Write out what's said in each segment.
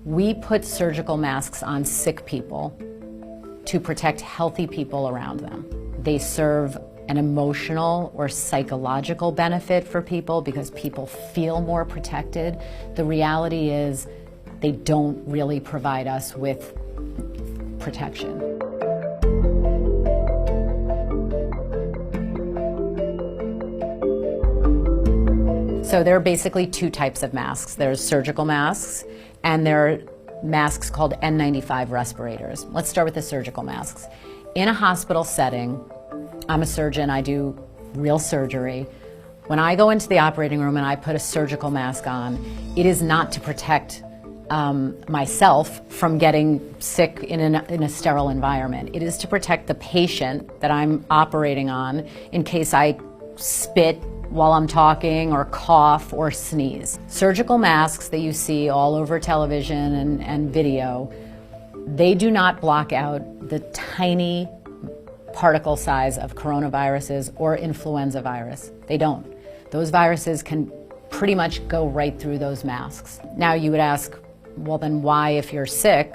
We put surgical masks on sick people to protect healthy people around them. They serve an emotional or psychological benefit for people because people feel more protected. The reality is they don't really provide us with protection. So there are basically two types of masks. There's surgical masks, and there are masks called N95 respirators. Let's start with the surgical masks. In a hospital setting, I'm a surgeon, I do real surgery. When I go into the operating room and I put a surgical mask on, it is not to protect myself from getting sick in a sterile environment. It is to protect the patient that I'm operating on in case I spit while I'm talking or cough or sneeze. Surgical masks that you see all over television and video, they do not block out the tiny particle size of coronaviruses or influenza virus. They don't. Those viruses can pretty much go right through those masks. Now you would ask, well then why, if you're sick,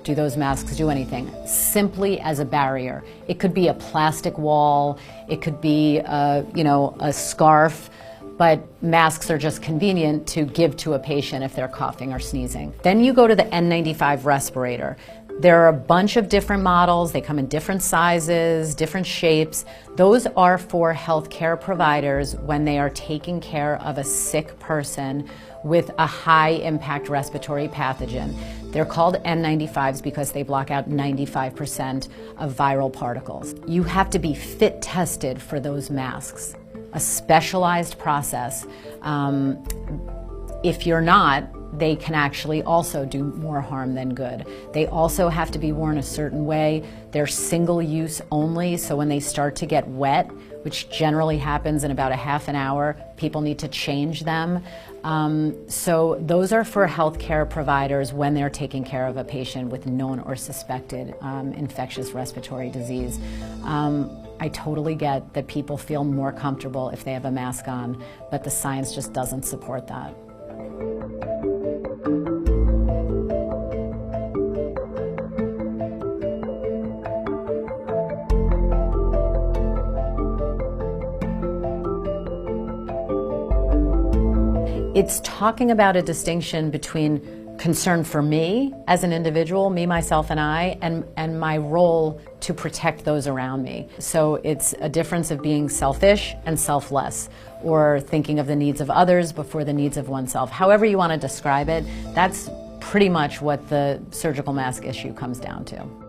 do those masks do anything? Simply as a barrier. It could be a plastic wall, it could be a scarf, but masks are just convenient to give to a patient if they're coughing or sneezing. Then you go to the N95 respirator. There are a bunch of different models. They come in different sizes, different shapes. Those are for healthcare providers when they are taking care of a sick person with a high impact respiratory pathogen. They're called N95s because they block out 95% of viral particles. You have to be fit tested for those masks, a specialized process. If you're not, they can actually also do more harm than good. They also have to be worn a certain way. They're single use only, so when they start to get wet, which generally happens in about a half an hour, people need to change them. So those are for healthcare providers when they're taking care of a patient with known or suspected infectious respiratory disease. I totally get that people feel more comfortable if they have a mask on, but the science just doesn't support that. It's talking about a distinction between concern for me as an individual, me, myself, and I, and my role to protect those around me. So it's a difference of being selfish and selfless, or thinking of the needs of others before the needs of oneself. However you want to describe it, that's pretty much what the surgical mask issue comes down to.